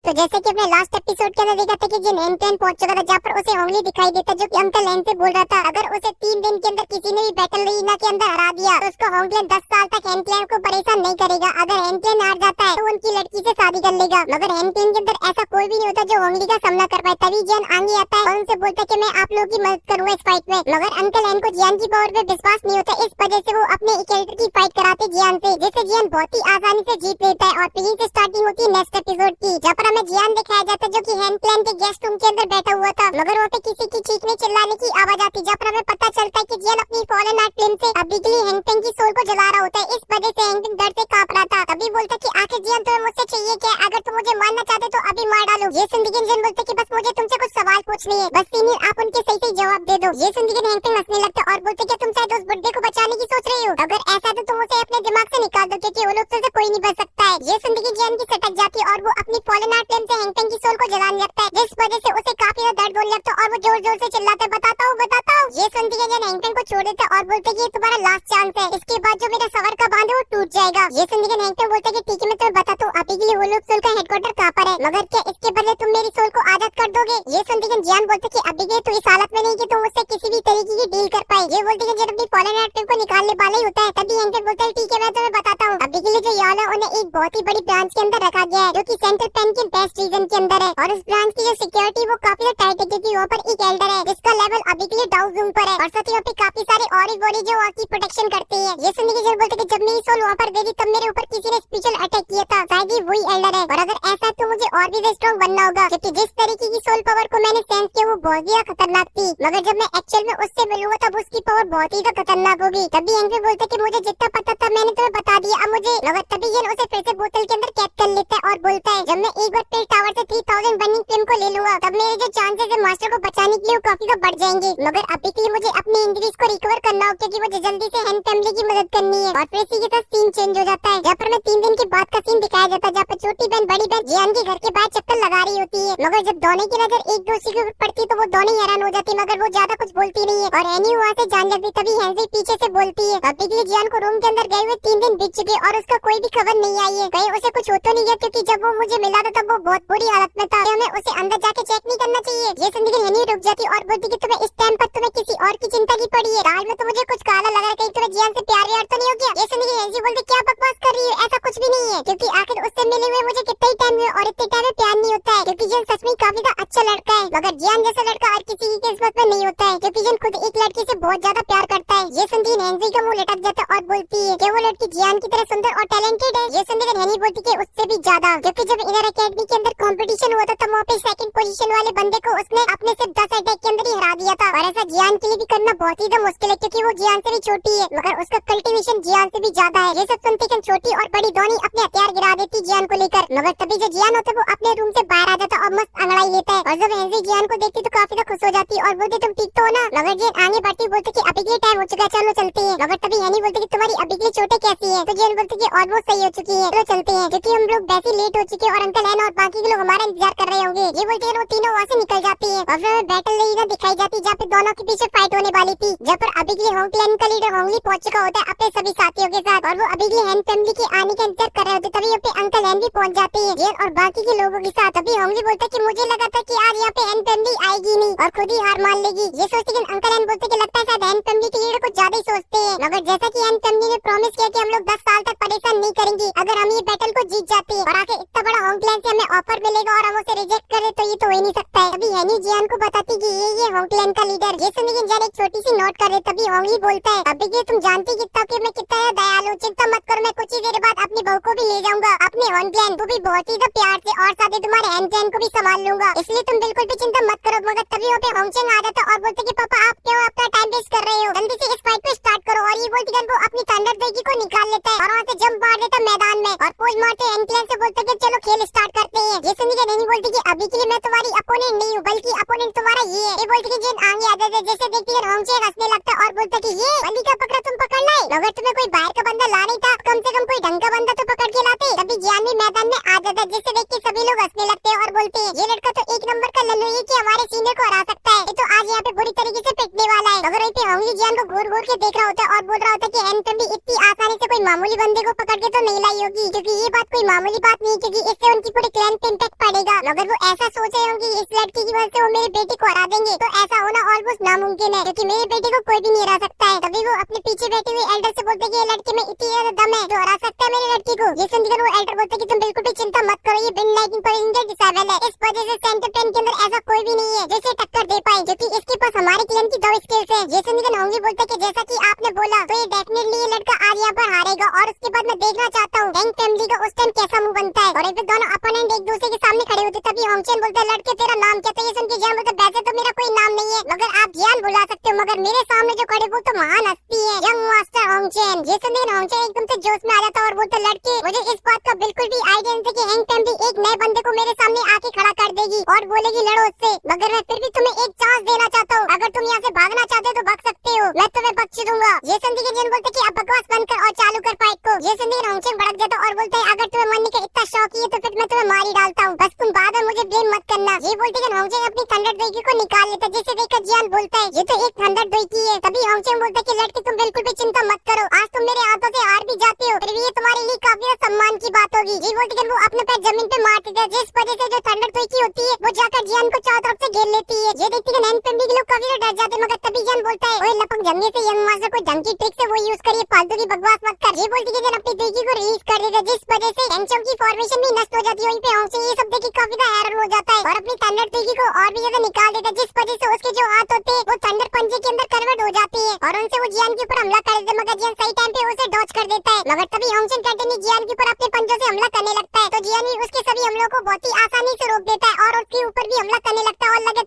तो जैसे कि अपने लास्ट एपिसोड के अंदर देखा था कि जिन एंटन पहुंच चुका था जहाँ पर उसे होंगली दिखाई देता जो कि अंकल एन से बोल रहा था अगर उसे 3 दिन के अंदर किसी ने भी बैटल रीना के अंदर हरा दिया तो उसको होंगलेन 10 साल तक एंटलैन को परेशान नहीं करेगा। अगर एंटलैन हार जाता है तो उनकी लड़की से शादी कर लेगा। मगर एंटलैन के अंदर ऐसा कोई भी नहीं होता जो होंगली का सामना कर पाए। तभी जियान आगे आता है और उनसे बोलता है कि मैं आप लोगों की मदद करूंगा इस फाइट में। मगर अंकल एन को जियान की पावर पे विश्वास नहीं होता, इस वजह से वो अपने कैरेक्टर की फाइट कराते जियान से, जिससे जियान बहुत ही आसानी से जीत लेता है। और फिर से स्टार्टिंग होती है नेक्स्ट एपिसोड की, जहाँ पर हमें जियान दिखाया जाता है जो कि हैंडप्लेन के गेस्ट रूम के अंदर बैठा हुआ था। मगर वहाँ पे किसी की चीखने चिल्लाने की आवाज आती है, जहाँ पर हमें पता चलता है कि जियान अपनी फॉलन आर्ट फ्लेम से अभी के लिए हैंगपेन की सोल को जला रहा होता है। इस वजह से हैंगपेन दर्द से कांप रहा था। तभी बोलता कि आखिर जियान तुम्हें मुझसे चाहिए क्या? अगर तुम मुझे मारना चाहते तो अभी मार डालो। ये सुन के जियान बोलते कि बस मुझे तुमसे कुछ सवाल पूछने हैं, बस सीनियर आप उनके सही सही जवाब दे दो। ये सुन के हैंगपेन हंसने लगता है और बोलते कि तुम शायद उस बुड्ढे को बचाने की सोच रही हो। अगर ऐसा तो तुम उसे अपने दिमाग से निकाल दो क्योंकि वो लोग तुमसे कोई नहीं बच सकता है। ये सुन के जियान की सटक जाती है और वो अपनी फॉलन आर्ट फ्लेम से हैंगपेन की सोल को जलाने लगता है, जिस वजह से उसे काफी ज्यादा दर्द होने लगता है और वो जोर जोर से चिल्लाता है बताता हूँ बताता हूँ। ये सुनते ही जियान हैंगपेन को छोड़ देता है और बोलते कि ये तुम्हारा लास्ट चांस है, इसके बाद जो मेरा सवर का बांध है वो टूट जाएगा। ये सुनते ही हैंगपेन बोलता है कि ठीक है मैं तुम्हें बताता हूँ अभी के लिए वो लोग सोल का हेडक्वार्टर कहाँ पर है, मगर क्या इसके बदले तुम मेरी सोल को आजाद कर दोगे? ये सुनते ही जियान बोलते कि अभी के तो इस हालत में नहीं कि तुम उससे किसी भी तरीके की डील कर पाए। ये बोलते कि जब अपनी फॉलन आर्ट फ्लेम को निकालने वाला ही होता है तभी हैंगपेन बोलता है ठीक है मैं तुम्हें बताता हूँ। अभी के लिए जो यान है उन्हें एक बहुत ही बड़ी ब्रांच के अंदर रखा गया है जो कि सेंट्रल पेन के बेस्ट रीजन के अंदर है और उस ब्रांच की जो सिक्योरिटी वो काफी टाइट है क्योंकि वहाँ पर एक एल्डर है जिसका लेवल अभी के लिए डाउ जूम पर है और साथ ही वहाँ पे काफी सारे और बॉडी जो वहाँ की प्रोटेक्शन करती है। ये सुनने के जरूर बोलते कि जब मेरी सोल वहाँ पर गई तब मेरे ऊपर किसी ने स्पेशल अटैक किया था, शायद ही वही एल्डर है और अगर ऐसा तो मुझे और भी स्ट्रॉन्ग बनना होगा क्योंकि जिस तरीके की सोल पावर को मैंने सेंस किया वो बहुत ही खतरनाक थी। मगर जब मैं एक्चुअल में उससे मिलूंगा तब उसकी पावर बहुत ही खतरनाक होगी। तभी एंग्री बोलता कि मुझे जितना पता था मैंने तुम्हें बता दिया अब मुझे। मगर तभी ये उसे फिर से बोतल के अंदर कैद कर लेता है और बोलता है जब मैं एक बार फिर टावर से 3000 बर्निंग फ्लेम को ले लूंगा तब मेरे जो चांसेस है मास्टर को बचाने के लिए काफी बढ़ जाएंगे। मगर अभी के लिए मुझे अपनी इंजरीज को रिकवर करना हो क्योंकि मुझे जल्दी से हैन फैमिली की मदद करनी है। और फिर इसी के साथ सीन चेंज हो जाता है जहाँ पर मैं 3 दिन के बाद का सीन दिखाया जाता है जहाँ पर छोटी बहन बड़ी बहन जियान के घर के बाहर चक्कर लगा रही होती है। मगर जब दोनों की नजर एक दूसरे के ऊपर पड़ती है तो वो दोनों ही हैरान हो जाती है मगर वो ज्यादा कुछ बोलती नहीं है और एनी वहाँ से जान लगती। तभी हैंसी पीछे से बोलती है अभी के लिए जियान को रूम के अंदर गए हुए 3 दिन बीत चुके और उसका कोई भी खबर नहीं आई है, कहीं उसे कुछ हो तो नहीं गया क्योंकि जब वो मुझे मिला था तब वो बहुत बुरी हालत में था, हमें उसे अंदर जाके चेक नहीं करना चाहिए। ये सुनने के लिए रुक जाती और बोलती कि तुम्हें इस टाइम पर तुम्हें किसी और की चिंता की पड़ी है, दाल में तो मुझे कुछ काला लग रहा है, कहीं तुम्हें जियान से प्यार व्यार तो नहीं हो गया? ये सुनने के हैंसी बोलती क्या बकवास कर रही है, ऐसा कुछ भी नहीं है क्योंकि आखिर उससे मिले हुए मुझे कितना ही टाइम हुआ और इतने टाइम में प्यार नहीं होता है क्योंकि जियान सच में काफी अच्छा लड़का है। मगर जियान जैसा लड़का हर किसी की किस्मत में नहीं होता है क्योंकि जियान खुद एक लड़की से बहुत ज्यादा प्यार करता है। ये सुनती हैंसी का मुंह लटक जाता है और बोलती है कि वो लड़की जियान की तरह सुंदर और टैलेंटेड है। ये सुनकर हैनी बोलती कि उससे भी ज्यादा क्योंकि जब इनर एकेडमी के अंदर कंपटीशन हुआ था तब वहाँ पे सेकंड पोजीशन वाले बंदे को उसने अपने से 10 अटैक के अंदर ही हरा दिया था और ऐसा जियान के लिए भी करना बहुत ही मुश्किल है क्योंकि वो जियान से भी छोटी है मगर उसका कल्टीवेशन जियान से भी ज्यादा है। ये सब सुनते कि छोटी और बड़ी दोनों अपने हथियार गिरा देती जियान को लेकर। मगर तभी जो जियान होता है वो अपने रूम से बाहर आ जाता और मस्त अंगड़ाई लेता है और जब हैंसी जियान को देखती तो काफी खुश हो जाती और बोलती तुम ठीक तो हो ना? मगर जियान आगे बढ़ती बोलती कि अभी के लिए टाइम हो चुका है चलो चलते हैं। मगर तभी हैनी बोलती कि तुम्हारी अभी के लिए चोटें कैसी है? तो जियान बोलती कि ऑलमोस्ट सही हो चुकी है, चलो चलते हैं क्योंकि हम लोग वैसे लेट हो चुके हैं और अंकल एन और बाकी के लोग हमारा इंतजार कर रहे होंगे। ये बोलते हैं वो तीनों वहाँ से निकल जाती है और फिर बैटल एरिया दिखाई जाती जहाँ पे दोनों के पीछे फाइट होने वाली थी, जहाँ पर अभी के लिए होंगक्लैन का लीडर होंगली पहुंच चुका होता है अपने सभी साथियों के साथ और वो अभी के लिए हैन फैमिली के आने का इंतजार कर रहे होते। तभी यहाँ पे अंकल एन भी पहुंच जाते हैं जियान और बाकी के लोगों के साथ। अभी होंगली बोलता कि मुझे लगा था कि आज यहाँ पे हैन फैमिली आएगी नहीं और खुद ही हार मान लेगी। ये सोचते कि अंकल एन बोलते कि लगता है शायद हैन फैमिली के लीडर कुछ ज्यादा ही सोचते हैं। मगर जैसा कि हैन फैमिली ने प्रॉमिस किया कि हम लोग 10 साल तक परेशान नहीं करेंगे अगर हम ये बैटल को जीत जाते हैं और आगे इतना बड़ा होंगक्लैन से हमें ऑफर मिलेगा और हम उसे रिजेक्ट कर दे तो ये तो हो ही नहीं सकता है। अभी हैनी जियान को बताती कि ये होंगक्लैन का लीडर। ये सुनने के जियान एक छोटी सी नोट कर दे। तभी होंगली बोलता है अभी के तुम जानती कितना कि मैं कितना दयालु, चिंता मत करो मैं कुछ ही देर बाद अपनी बहू को भी ले जाऊंगा अपने होंगक्लैन को भी बहुत ही प्यार से और साथ ही तुम्हारे हैंडक्लैन को भी संभाल लूंगा, इसलिए तुम बिल्कुल भी चिंता मत करो। मगर तभी वहाँ पे होंगचेंग आ जाता और बोलते कि पापा आप क्यों अपना टाइम वेस्ट कर रहे हो, जल्दी से इस फाइट को स्टार्ट करो। और ये बोलती वो अपनी थंडर देगी को निकाल लेता है और वहाँ से जंप मार देता मैदान में और पोज मारते हैंडक्लैन से बोलते कि चलो खेल स्टार्ट करते हैं। ये सुनकर नहीं बोलती कि अभी के लिए मैं तुम्हारी अपोनेंट नहीं हूँ बल्कि अपोनेंट तुम्हारा ये है। ये बोलती कि जिन आगे आ जाते जैसे देखती है होंगचेंग हंसने लगता और बोलता कि ये बंदी का पकड़ा तुम पकड़ लाए, मगर तुम्हें कोई बाहर का बंदा ला नहीं था, कम से कम कोई ढंग का बंदा तो पकड़ के लाते। तभी जियान भी मैदान में आ जाता है जिससे देख के सभी लोग हंसने लगते हैं और बोलते हैं ये लड़का तो एक नंबर का लल्लू है कि हमारे सीनियर को हरा सकता है, ये तो आज यहाँ पे बुरी तरीके से पिटने वाला है। मगर वहीं पे होंगली जियान को घूर घूर के देख रहा होता है और बोल रहा होता है कि हैन भी इतनी आसानी से कोई मामूली बंदे को पकड़ के तो नहीं लाई होगी क्योंकि ये बात कोई मामूली बात नहीं क्योंकि इससे उनकी पूरी क्लैन पे इम्पैक्ट पड़ेगा। मगर वो ऐसा सोच रहे होंगे इस लड़की की वजह से वो मेरी बेटी को हरा देंगे, तो ऐसा होना ऑलमोस्ट नामुमकिन है, क्योंकि मेरी बेटी को कोई भी नहीं हरा सकता है। तभी वो अपने पीछे बैठी हुई एल्डर से बोलते कि ये लड़की में इतनी ज्यादा दम है जो हरा सकता है मेरी लड़की को। ये सुनकर वो एल्डर बोलते कि तुम बिल्कुल भी चिंता मत करो, ये बिन नाइटिंग पर इंजर्ड डिसेबल है, इस वजह से सेंटर पेन के अंदर ऐसा कोई भी नहीं है जिसे टक्कर दे पाए, क्योंकि इसके पास हमारे क्लेम की 2 स्किल्स है। ये सुनकर होंगी बोलते कि जैसा कि आपने बोला तो ये डेफिनेटली ये लड़का आज यहाँ पर हारेगा, और उसके बाद मैं देखना चाहता हूँ हैंग फैमिली का उस टाइम कैसा मुंह बनता है। और फिर दोनों अपोनेंट एक दूसरे के सामने खड़े होते, तभी होंगचेन बोलता है लड़के तेरा नाम क्या था? ये सुन के जियान बोलता वैसे तो मेरा कोई नाम नहीं है, मगर आप जियान बुला सकते हो, मगर मेरे सामने जो खड़े वो तो महान हस्ती है, यंग मास्टर होंगचेन। ये सुनकर होंगचेन एकदम से जोश में आ जाता है और बोलता लड़के मुझे इस बात का बिल्कुल भी आइडिया नहीं था कि हैंग फैमिली एक नए बंदे को मेरे सामने आके खड़ा कर देगी और बोलेगी लड़ो उससे, मगर मैं फिर भी तुम्हें एक चांस देना चाहता हूँ, अगर तुम यहाँ से भागना चाहते हो तो भाग सकते हो, मैं तुम्हें बख्श दूंगा। ये सुन के जियान बोलते कि अब बकवास बंद कर और चालू कर फाइट को। ये सुन के होंगचेन भड़क जाता और बोलता है अगर तुम्हें मरने का इतना शौक है तो फिर मैं तुम्हें मार ही डालता हूँ, बस तुम बाद में मुझे ब्लेम मत करना। ये बोलते कि होंगचेन अपनी थंडर दोइकी को निकाल लेता, जिसे देखकर जियान बोलता है ये तो एक थंडर दोइकी है। तभी होंगचेन बोलता है कि लड़के तुम बिल्कुल भी चिंता मत करो, आज तुम मेरे हाथों से हार भी जाते हो फिर भी ये तुम्हारे लिए काफी सम्मान की बात होगी। ये बोलते कि वो अपने पैर जमीन पे मारते थे, जिस वजह से जो थंडर दोइकी होती है वो जाकर जियान को चारों तरफ से घेर लेती है। ये देखते कि नैन पेंडी के लोग काफी डर जाते, मगर तभी जियान बोलता है ओए लपक जमने से यंग मास्टर कोई ढंग की ट्रिक से वो यूज करिए, फालतू की बकवास मत कर। ये बोलती कि जियान अपनी दोइकी को रिलीज कर देता, जिस वजह से टेंशन की फॉर्मेशन भी नष्ट हो जाती है। वहीं पे होंगचेन ये सब देख के काफी ज्यादा हैरान हो जाता है और अपनी थंडर दोइकी को और भी ज्यादा निकाल देता, जिस वजह से उसके जो हाथ होते हैं वो थंडर पंजे के अंदर कन्वर्ट हो जाते हैं और उनसे वो जियान के ऊपर हमला कर देते, मगर जियान सही टाइम पे उसे डॉज कर देता है। मगर तभी होंगचेन कहते नहीं जियान के ऊपर अपने पंजों से हमला करने लगता है, तो जियान भी उसके सभी हमलों को बहुत ही आसानी से रोक देता है और उसके ऊपर भी हमला करने लगता है और लगे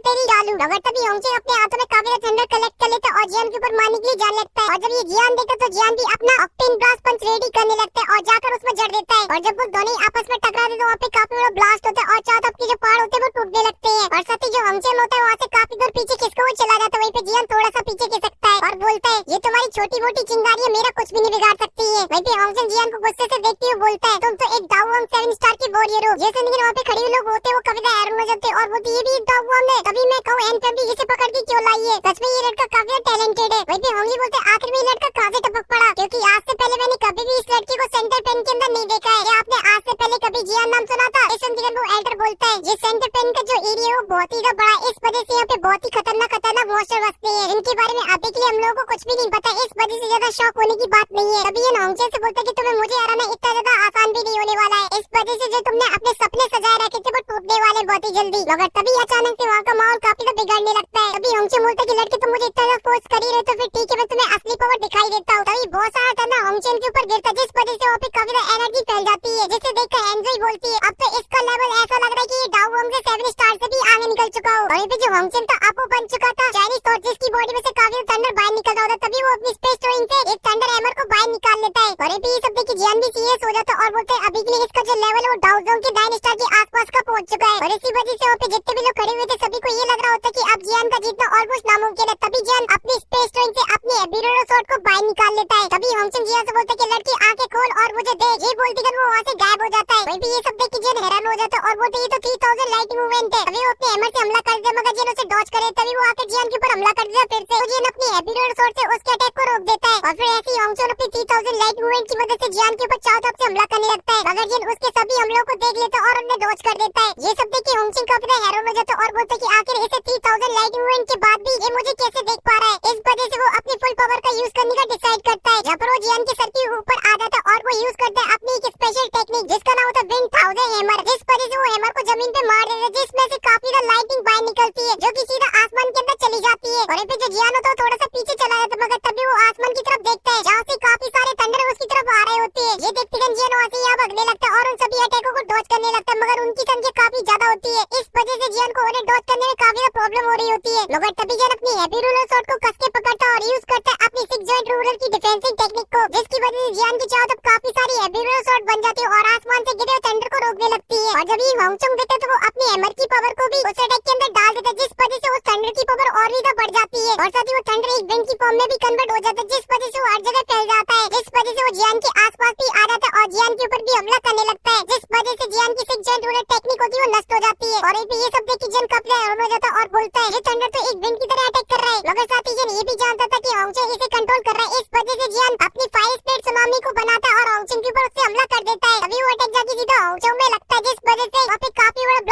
तेरी चालू। मगर तभी होंगचेन अपने हाथों में काफी थंडर कलेक्ट कर लेता है और जियान के ऊपर मारने के लिए जाने लगता है, और जब ये जियान देखता तो जियान भी अपना ऑक्टेन ब्लास्ट पंच रेडी करने लगता है और जाकर उसमें जड़ देता है। और जब वो दोनों आपस में टकराते तो वहाँ पे काफी बड़ा ब्लास्ट होता है और चारों तरफ के जो पहाड़ होते हैं वो टूटने लगते हैं, और साथ ही जो होंगचेन होता है वहाँ से काफी दूर पीछे खिसका वो चला जाता है। वहीं पे जियान थोड़ा सा पीछे खिसकता है और बोलता है ये तुम्हारी छोटी मोटी चिंगारी है, मेरा कुछ भी नहीं बिगाड़ सकती है। वहीं पे होंगचेन जियान को गुस्से से देखते हुए बोलता है तुम तो एक दावुआंग 7 स्टार के वॉरियर हो। ये सुनकर वहाँ पे खड़े हुए लोग होते हैं वो काफी ज्यादा हैरान हो जाते हैं और बोलते ये भी एक दावुआंग है, तभी मैं कहूँ एन फैमिली इसे पकड़ के क्यों लाई है, सच में ये लड़का काफी टैलेंटेड है। वहीं पे होंगी बोलते आखिर में ये लड़का कहाँ से टपक पड़ा, क्योंकि आज से पहले मैंने कभी भी इस लड़की को सेंटर पेन के अंदर नहीं देखा है। क्या आपने आज से पहले कभी जियान नाम सुना था? इस सुनकर वो एल्डर बोलता है ये सेंटर पेन का जो एरिया है वो बहुत ही बड़ा है, इस वजह से यहाँ पे बहुत ही खतरनाक मॉन्स्टर बसते हैं, इनके बारे में अभी के लिए हम लोगों को कुछ भी नहीं पता, इस वजह से ज्यादा शौक होने की बात नहीं है। तभी ये होंगचेन से बोलता है कि तुम्हें मुझे हराना इतना ज्यादा आसान भी नहीं होने वाला है, इस वजह से जो तुमने अपने सपने सजाए रखे थे वो टूटने वाले बहुत ही जल्दी। मगर तभी अचानक से वहाँ का माहौल काफी ज्यादा बिगड़ने लगता है। तभी होंगचेन बोलता है कि लड़के तुम मुझे इतना ज्यादा फोर्स कर ही रहे तो फिर ठीक है मैं तुम्हें असली पावर दिखाई देता हूँ। तभी बहुत सारा टर्ना होंगचेन के ऊपर गिरता है, जिस वजह से वहाँ पे काफी ज्यादा एनर्जी फैल जाती है, जिसे देखकर एंजॉय बोलती है अब तो इसका लेवल ऐसा लग रहा है कि ये दावुआंग से 7 स्टार से भी आगे निकल चुका हो। वहीं पे जो होंगचेन था अपो बन चुका था चाइनीज टॉर्चेस की बॉडी में से काफी थंडर बाहर निकलता होता, तभी वो अपनी स्पेस स्टोरिंग से एक थंडर हैमर को बाहर निकाल लेता है। और ये सब देखिए जियान भी सीरियस हो जाता है और बोलते हैं अभी के लिए इसका जो लेवल है वो डाउजोंग के 9 स्टार के आसपास का पहुंच चुका है, और इसी वजह से वहाँ पे जितने भी लोग खड़े हुए थे सभी को ये लग रहा होता है कि अब जियान का जीतना ऑलमोस्ट नामुमकिन है। तभी जियान अपनी स्पेस स्टोरिंग से अपनी एबिरोडो स्वॉर्ड को बाहर निकाल लेता है। तभी होंगचेन जियान से बोलता है कि लड़की आंखें खोल और मुझे देख, ये बोलती है वो वहाँ से गायब हो जाता है। वहीं पे ये सब देख के जियान हैरान हो जाता है और बोलते ये तो 3000 लाइट मूवमेंट है। तभी वो अपने हैमर से हमला कर देता मगर जियान उसे डॉज करे, तभी वो आकर जियान के ऊपर हमला कर देता फिर से, तो जियान अपनी एबिरोडो स्वॉर्ड से उसके अटैक को रोक देता है और फिर ऐसे ही होंगचेन अपनी 3000 लाइट मूवमेंट की मदद से जियान के ऊपर चारों तरफ से हमला करने लगता है, मगर जियान उसके सभी हमलों को देख लेता है और उन्हें डॉज कर देता है। ये सब देख के होंगचेन काफी ज्यादा हैरान हो जाता है और बोलता है कि आखिर इसे 3000 लाइट मूवमेंट के बाद भी ये मुझे कैसे देख पा रहा है। इस वजह से वो अपनी फुल पावर का यूज करने का डिसाइड करता है, जहाँ पर वो जियान के सर के ऊपर आ जाता है और वो यूज करता है अपनी एक स्पेशल टेक्निक जिसका नाम होता है विंड 1000 हैमर, जिस वजह से वो हैमर को जमीन पे मार देता है, जिसमें से काफी ज्यादा लाइटिंग बाहर निकलती है जो कि सीधा आसमान के अंदर चली जाती है। और फिर जो जियान होता है थोड़ा सा पीछे चला जाता है, मगर तभी वो आसमान की तरफ देखता है जहाँ से काफी सारे थंडर उसकी तरफ आ रहे होते हैं। ये देखते ही जियान वहाँ से यहाँ भागने लगता है और उन सभी अटैकों को डॉज करने लगता है, मगर उनकी संख्या काफी ज्यादा होती है, इस वजह से जियान को उन्हें डॉज करने में काफी ज्यादा प्रॉब्लम हो रही होती है। मगर तभी जियान अपनी हैवी रूलर शॉट को कस के पकड़ता है और यूज करता है अपनी 6 जॉइंट रूलर की डिफेंसिंग टेक्निक को, जिसकी वजह से जियान की चारों तरफ काफी सारी हैवी रूलर शॉट बन जाती है और आसमान से गिरे हुए थंडर को रोकने लगती है। और जब ये होंगचेन देखता है तो वो अपनी हैमर की पावर को भी उस अटैक के अंदर डाल देता है, जिस वजह से उस थंडर की पावर और भी बढ़ जाती है और साथ ही वो थंडर एक विंड की फॉर्म में भी कन्वर्ट हो जाता है, जिस वजह से वो हर जगह फैल जाता है, जिस वजह से वो जियान के आसपास भी आ जाता है और जियान के ऊपर भी हमला करने लगता है, जिस वजह से जियान की 6 जॉइंट रूलर टेक्निक होती है वो नष्ट हो जाती है। और ये सब देख के जियान काफी हैरान हो जाता है और बोलता है ये थंडर तो एक विंड की तरह अटैक कर रहा है, मगर साथ ही जियान ये भी जानता था कि होंगचेन इसे कंट्रोल कर रहा है, इस वजह से जियान अपनी फायर स्पीड सुनामी को बनाता है और होंगचेन के ऊपर उससे हमला कर देता है। तभी वो अटैक जाके सीधा होंगचेन में लगता है, जिस वजह से वहाँ पे काफी बड़ा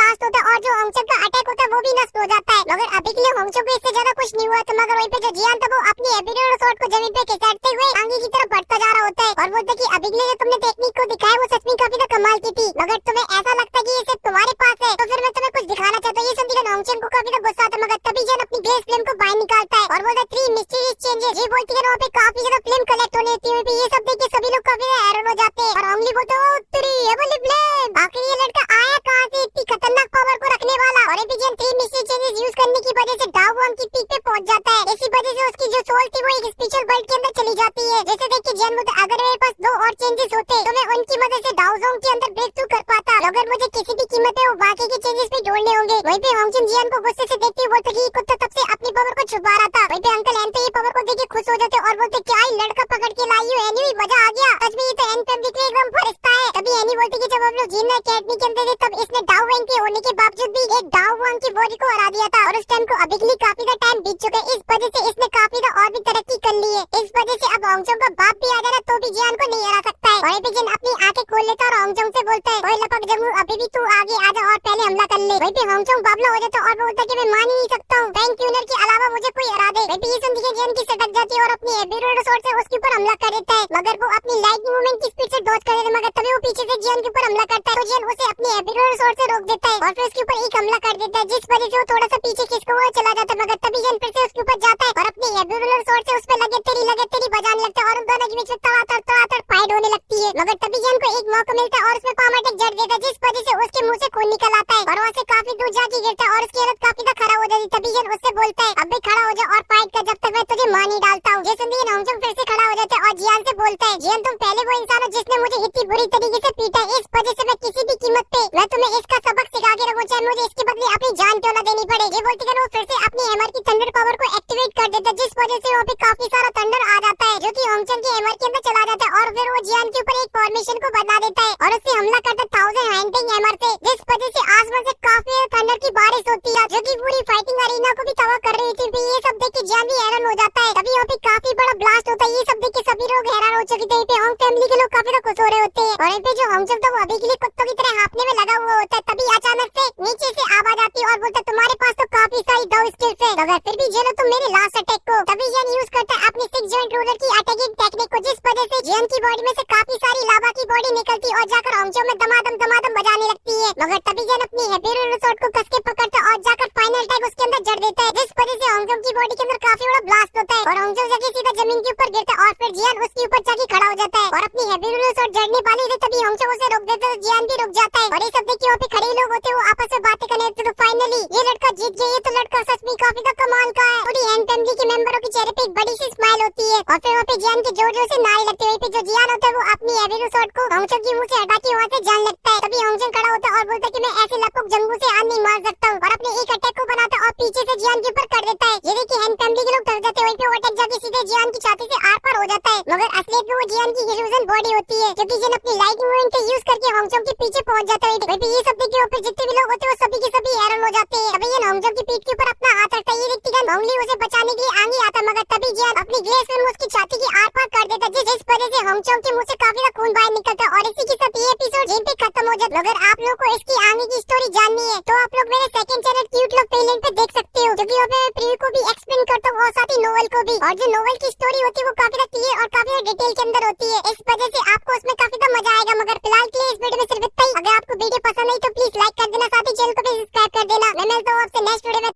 और जो होंगचंग का अटैक होता है वो भी नष्ट हो जाता है। मगर अभी के लिए होंगचंग को इससे ज्यादा कुछ नहीं हुआ। तो मगर वहीं पे जो जियान था वो अपनी एबिलिटी शॉट को जमीन पे खिसकाते हुए आगे की तरफ बढ़ता जा रहा होता है और बोलता है कि अभी के लिए जो तुमने टेक्निक को दिखाया वो सच में काफी कमाल की थी, मगर तुम्हें ऐसा लगता है कि ये सिर्फ तुम्हारे पास है तो फिर मैं तुम्हें कुछ दिखाना चाहता हूँ। ये सुनकर होंगचंग को काफी गुस्सा आता है, मगर तभी जियान अपनी ग्लेस फ्लेम को बाहर निकालता है और बोलता है 3 मिस्टीरियस चेंजेस। ये बोलती है वहाँ पे काफी ज्यादा फ्लेम कलेक्ट होने लगती है। ये सब देख के सभी लोग काफी हैरान हो जाते हैं और ओंगली बोलता है तेरी एबली फ्लेम, आखिर ये लड़का आया कहाँ से इतनी खतरनाक पावर को रखने वाला। और अभी जियान 3 मिस्टीरियस चेंजेस यूज करने की वजह से डाउ वांग की पीक पे पहुंच जाता है। इसी वजह से उसकी जो सोल थी वो एक स्पेशल वर्ल्ड के अंदर चली जाती है। जैसे देख के जियान बोलता है अगर मेरे पास 2 और चेंजेस होते तो मैं उनकी मदद से डाउ जोंग के अंदर ब्रेक थ्रू कर पाता, अगर मुझे किसी भी कीमत पे वो बाकी के चेंजेस पे जोड़ने होंगे। वहीं पे होंगचंग जियान को गुस्से से देखते हुए बोलता है कि ये कुत्ता तब से अपनी पावर को छुपा रहा था। वहीं पे अंकल एन तो ये पावर को देख के खुश हो जाते और बोलते क्या ही लड़का पकड़ के लाई हो एनी, मजा आ गया सच में, ये तो एन पे दिख रहा एकदम फरिश्ता है। तभी एनी बोलती कि जब हम लोग जीना एकेडमी के अंदर थे तब इसने डाउ वांग के होने के बावजूद भी एक डाउ वांग की बॉडी को हरा दिया था और उस टाइम को अभी के लिए काफी का टाइम बीत चुका है। इस वजह से इसने काफी और भी तरक्की कर ली है। इस वजह से अब होंगचंग का बाप भी आ जाए तो भी जियान को नहीं हरा सकता है। वहीं पे जिन अपनी आंखें खोल लेता है और होंगचंग से बोलता है ओए लपक जंगू अभी भी तू आगे आ जा और पहले हमला कर ले। वहीं पे होंगचंग बाबला हो जाता है और बोलता है कि मैं मान ही नहीं सकता हूँ बैंक यूनर के अलावा मुझे कोई हरा दे। वहीं पे ये सुन के जियान की सटक जाती है और अपनी एबिलिटी शॉट से उसके ऊपर हमला कर देता है, मगर वो अपनी लाइटनिंग मूवमेंट की स्पीड से डॉज कर देता है, मगर तभी वो पीछे से जियान के ऊपर हमला करता है तो जियान उसे अपनी एबिलिटी शॉट से रोक देता है और फिर उसके ऊपर एक हमला कर देता है जिस वजह से वो थोड़ा सा पीछे खिसका हुआ चला जाता है। मगर तभी जियान फिर से उसके ऊपर जाता है और अपनी एबिलिटी शॉट से उस पे लगे तेरी बजाने लगता है और उन दोनों के बीच में तड़ातड़ फाइट होने लगती है। मगर तभी जियान को एक मौका मिलता है और उसमें पाम अटैक जड़ देता है जिस वजह से उसके मुंह से खून निकल आता है और वहाँ से काफी दूर जाके गिरता है और उसकी हालत काफी खराब हो जाती है। तभी जियान उससे बोलता है अब भी खड़ा हो जा और फाइट कर जब तक मैं तुझे मार नहीं डालता हूँ। जैसे ही होंगचंग फिर से खड़ा हो जाता है और जियान से बोलता है जियान तुम पहले वो इंसान हो जिसने मुझे इतनी बुरी तरीके से पीटा है, इस वजह से मैं किसी भी कीमत पे मैं तुम्हें इसका सबक सिखा के रखूं चाहे मुझे इसके बदले अपनी जान क्यों न देनी पड़े। ये बोलते वो फिर से अपनी हैमर की थंडर पावर को एक्टिवेट कर देता है जिस वजह से वहाँ पे काफी सारा थंडर आ जाता है जो कि होंगचंग की हैमर के अंदर चला जाता है और फिर वो जियान के ऊपर एक फॉर्मेशन को बना देता है और उससे हमला करता है 1000 हैंडिंग हैमर से जिस वजह से आसमान से काफी थंडर की बारिश होती है जो कि पूरी फाइटिंग अरीना को भी तबाह कर रही थी। ये सब देख के जियान भी हैरान हो जाता है। तभी यहाँ पे काफी बड़ा ब्लास्ट होता है। ये सब देख के सभी लोग हैरान हो चुके थे। होंग फैमिली के लोग काफी खुश हो रहे होते हैं और यहाँ पे जो होंगचंग था वो अभी के लिए कुत्तों की तरह हाँफने में लगा हुआ होता है। तभी अचानक से नीचे से आवाज आती है और बोलता है तुम्हारे पास तो काफी सारी दो स्किल्स है मगर फिर भी झेलो तुम मेरे लास्ट अटैक को। तभी जियान यूज करता है अपनी 6 जॉइंट रूलर की अटैकिंग टेक्निक को जिस वजह से जियान की बॉडी में से काफी सारी लावा की बॉडी निकलती और जाकर होंगचंग में दमादम बजाने लगती है। मगर तभी जियान अपनी हैवी रूलर शॉट को कस के पकड़ता और जाकर फाइनल अटैक उसके अंदर जड़ देता है जिस वजह से होंगचंग की बॉडी के अंदर काफी बड़ा ब्लास्ट होता है और होंगचंग जाके सीधा जमीन के ऊपर गिरता है और फिर जियान उसके ऊपर जाके खड़ा हो जाता है और अपनी हैवी रूलर शॉट जड़ने वाली थी तभी होंगचंग उसे रोक देता है तो जियान भी रुक जाता है और ये सब देख के वहाँ पे खड़े लोग होते हैं वो आपस में बातें करने लगते हैं। तो फाइनली ये लड़का जीत गया। ये तो लड़का सच में काफी का कमाल का है। पूरी एन फैमिली के मेंबरों के चेहरे पे एक बड़ी सी स्माइल होती है और फिर वहाँ पे जियान के जोर जोर से नारे लगते हैं। वहीं पे जो जियान होता है वो अपनी हैवी रूलर शॉट को होंगचंग के मुंह से हटा के वहाँ से जाने लगता है। तभी होंगचंग खड़ा होता है और बोलता है कि मैं ऐसे लपक जंगू से आज नहीं मार सकता हूँ और अपने एक अटैक को बनाता है और पीछे से जियान के ऊपर कर देता है। ये देखिए एन फैमिली के लोग डर जाते हैं। वहीं पे वो अटैक जाके सीधे जियान की छाती से आर पार हो जाता है मगर असलियत में वो जियान की इल्यूजन बॉडी होती है क्योंकि जियान अपनी लाइट मूवमेंट का यूज करके होंगचंग के पीछे पहुंच जाता है। वहीं पे ये सब देख के फिर जितने भी लोग होते हैं वो सभी के सभी हैरान हो जाते हैं। तभी ये होंगचंग की पीठ के ऊपर अपना हाथ रखता है। ये देखती है होंगली उसे बचाने के लिए आगे आता मगर तभी जियान अपनी ग्लेस फिल्म उसकी छाती की आर पार कर देता है जिस वजह से होंगचंग के मुंह से काफी का खून बाहर निकलता है और इसी के साथ ये एपिसोड यहीं पे खत्म हो जाता है। अगर आप लोगों को इसकी आगे की स्टोरी जाननी है तो आप लोग मेरे second channel cute love playlist पे देख सकते हो क्योंकि वहाँ पे मैं प्रीव्यू को भी एक्सप्लेन करता हूँ और साथ ही नोवेल को भी और जो नोवेल की स्टोरी होती है वो काफी क्लियर और काफी डिटेल के अंदर होती है। इस वजह से आपको उसमें काफी मजा आएगा। मगर फिलहाल के लिए इस वीडियो में सिर्फ इतना ही। अगर आपको वीडियो पसंद आई तो प्लीज लाइक कर देना साथ ही चैनल को भी सब्सक्राइब कर देना। मैं मिलता हूँ आपसे नेक्स्ट वीडियो में।